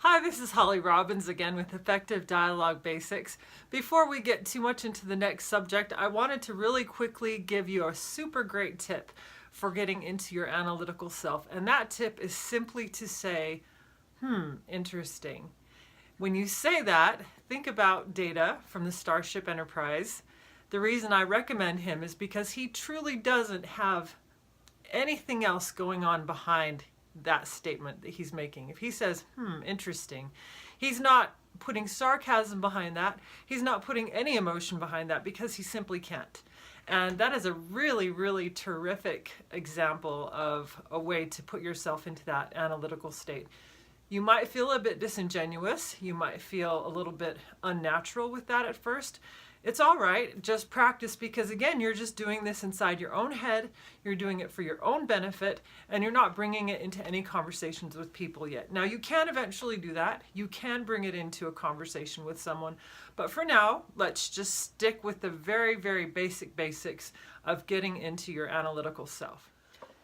Hi, this is Holly Robbins again with Effective Dialogue Basics. Before we get too much into the next subject, I wanted to really quickly give you a super great tip for getting into your analytical self. And that tip is simply to say, interesting. When you say that, think about Data from the Starship Enterprise. The reason I recommend him is because he truly doesn't have anything else going on behind that statement that he's making. If he says, interesting, he's not putting sarcasm behind that. He's not putting any emotion behind that because he simply can't. And that is a really, really terrific example of a way to put yourself into that analytical state. You might feel a bit disingenuous. You might feel a little bit unnatural with that at first. It's all right, just practice, because again, you're just doing this inside your own head, you're doing it for your own benefit, and you're not bringing it into any conversations with people yet. Now, you can eventually do that. You can bring it into a conversation with someone, but for now, let's just stick with the very, very basics of getting into your analytical self.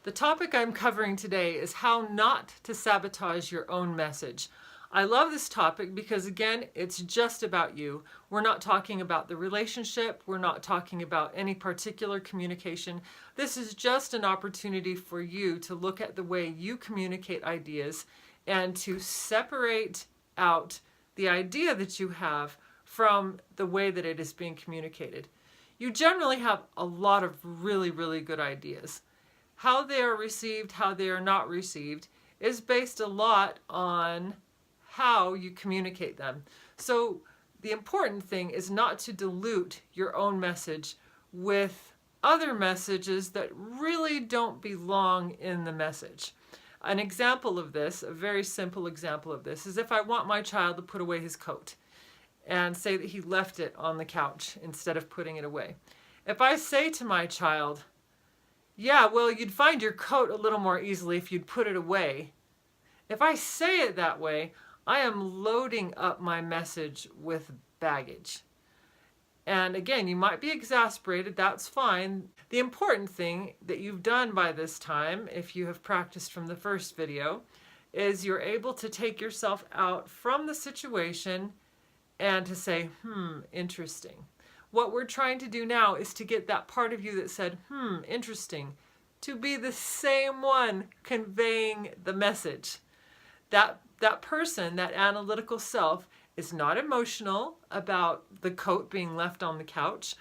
The topic I'm covering today is how not to sabotage your own message. I love this topic because, again, it's just about you. We're not talking about the relationship. We're not talking about any particular communication. This is just an opportunity for you to look at the way you communicate ideas and to separate out the idea that you have from the way that it is being communicated. You generally have a lot of really, really good ideas. How they are received, how they are not received, is based a lot on how you communicate them. So the important thing is not to dilute your own message with other messages that really don't belong in the message. An example of this, a very simple example of this, is if I want my child to put away his coat and say that he left it on the couch instead of putting it away. If I say to my child, yeah, well, you'd find your coat a little more easily if you'd put it away. If I say it that way, I am loading up my message with baggage. And again, you might be exasperated, that's fine. The important thing that you've done by this time, if you have practiced from the first video, is you're able to take yourself out from the situation and to say, interesting. What we're trying to do now is to get that part of you that said, interesting, to be the same one conveying the message. That person, that analytical self, is not emotional about the coat being left on the couch.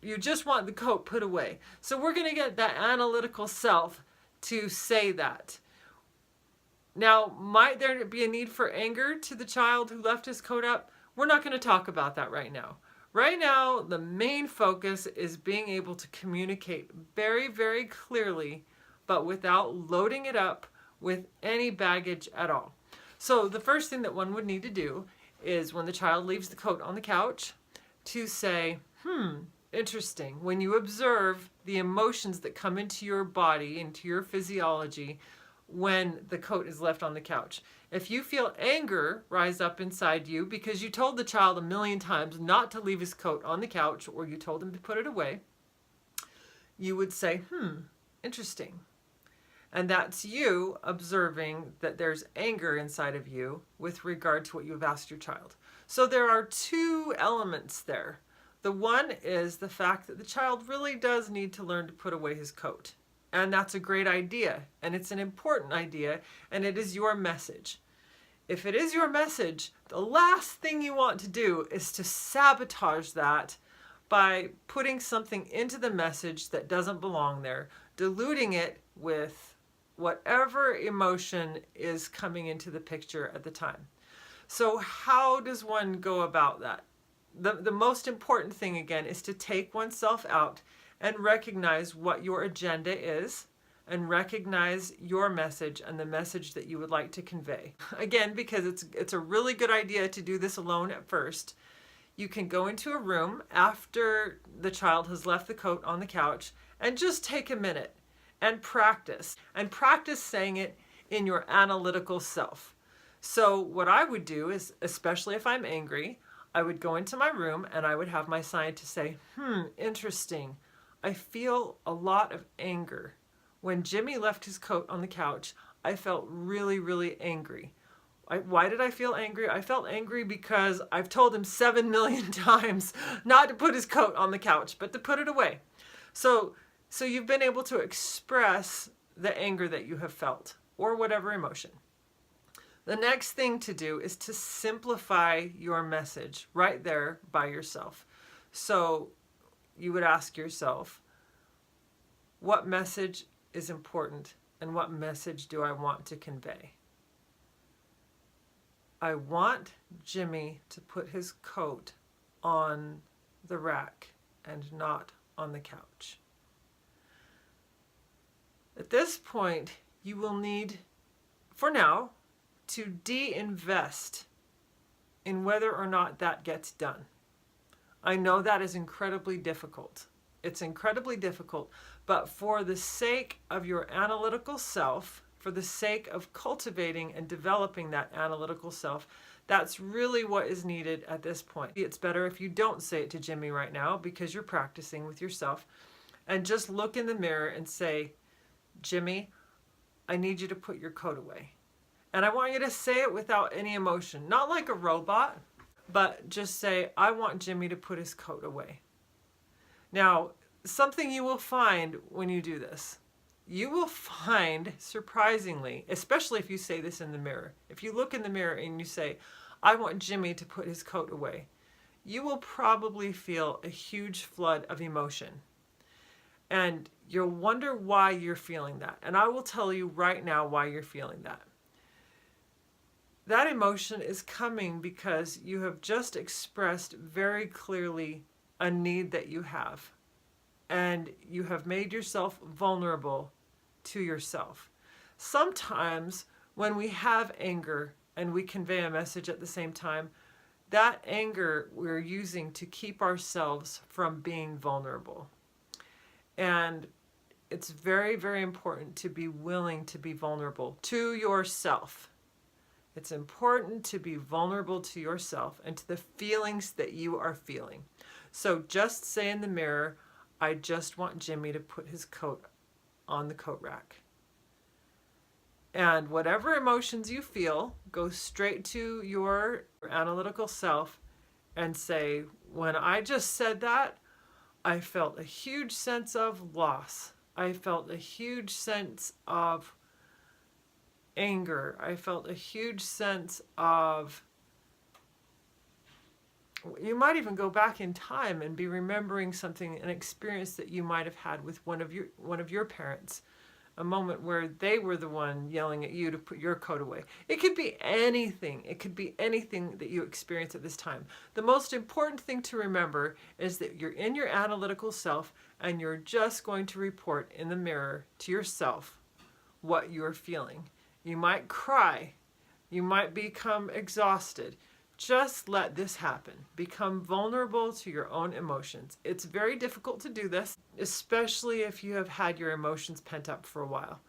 You just want the coat put away. So we're going to get that analytical self to say that. Now, might there be a need for anger to the child who left his coat up? We're not going to talk about that right now. Right now, the main focus is being able to communicate very, very clearly, but without loading it up with any baggage at all. So the first thing that one would need to do is, when the child leaves the coat on the couch, to say, interesting. When you observe the emotions that come into your body, into your physiology, when the coat is left on the couch. If you feel anger rise up inside you because you told the child 1,000,000 times not to leave his coat on the couch, or you told him to put it away, you would say, interesting. And that's you observing that there's anger inside of you with regard to what you've asked your child. So there are two elements there. The one is the fact that the child really does need to learn to put away his coat. And that's a great idea. And it's an important idea. And it is your message. If it is your message, the last thing you want to do is to sabotage that by putting something into the message that doesn't belong there, diluting it with whatever emotion is coming into the picture at the time. So how does one go about that? The most important thing, again, is to take oneself out and recognize what your agenda is, and recognize your message and the message that you would like to convey. Again, because it's a really good idea to do this alone at first. You can go into a room after the child has left the coat on the couch and just take a minute and practice saying it in your analytical self. So what I would do is, especially if I'm angry, I would go into my room and I would have my scientist say, interesting. I feel a lot of anger. When Jimmy left his coat on the couch, I felt really, really angry. Why did I feel angry? I felt angry because I've told him 7 million times not to put his coat on the couch, but to put it away. So you've been able to express the anger that you have felt, or whatever emotion. The next thing to do is to simplify your message right there by yourself. So you would ask yourself, what message is important and what message do I want to convey? I want Jimmy to put his coat on the rack and not on the couch. At this point, you will need, for now, to de-invest in whether or not that gets done. I know that is incredibly difficult. It's incredibly difficult, but for the sake of your analytical self, for the sake of cultivating and developing that analytical self, that's really what is needed at this point. It's better if you don't say it to Jimmy right now because you're practicing with yourself, and just look in the mirror and say, Jimmy, I need you to put your coat away. And I want you to say it without any emotion, not like a robot, but just say, I want Jimmy to put his coat away. Now, something you will find when you do this, you will find, surprisingly, especially if you say this in the mirror, if you look in the mirror and you say, I want Jimmy to put his coat away, you will probably feel a huge flood of emotion. And you'll wonder why you're feeling that. And I will tell you right now why you're feeling that. That emotion is coming because you have just expressed very clearly a need that you have. And you have made yourself vulnerable to yourself. Sometimes when we have anger and we convey a message at the same time, that anger we're using to keep ourselves from being vulnerable. And it's very, very important to be willing to be vulnerable to yourself. It's important to be vulnerable to yourself and to the feelings that you are feeling. So just say in the mirror, I just want Jimmy to put his coat on the coat rack. And whatever emotions you feel, go straight to your analytical self and say, when I just said that, I felt a huge sense of loss. I felt a huge sense of anger. I felt a huge sense of, you might even go back in time and be remembering something, an experience that you might have had with one of your parents, a moment where they were the one yelling at you to put your coat away. It could be anything. It could be anything that you experience at this time. The most important thing to remember is that you're in your analytical self and you're just going to report in the mirror to yourself what you're feeling. You might cry. You might become exhausted. Just let this happen. Become vulnerable to your own emotions. It's very difficult to do this, especially if you have had your emotions pent up for a while.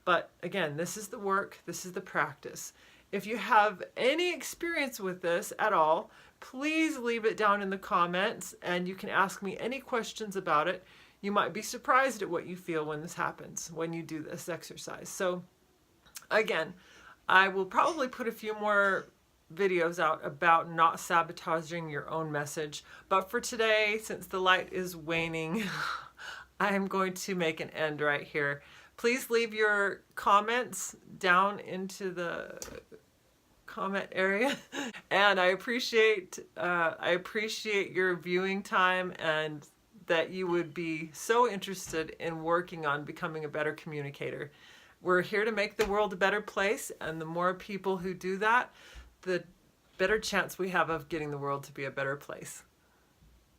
But again, this is the work, this is the practice. If you have any experience with this at all, please leave it down in the comments and you can ask me any questions about it. You might be surprised at what you feel when this happens, when you do this exercise. So again, I will probably put a few more videos out about not sabotaging your own message. But for today, since the light is waning, I am going to make an end right here. Please leave your comments down into the comment area. And I appreciate your viewing time and that you would be so interested in working on becoming a better communicator. We're here to make the world a better place, and the more people who do that, the better chance we have of getting the world to be a better place.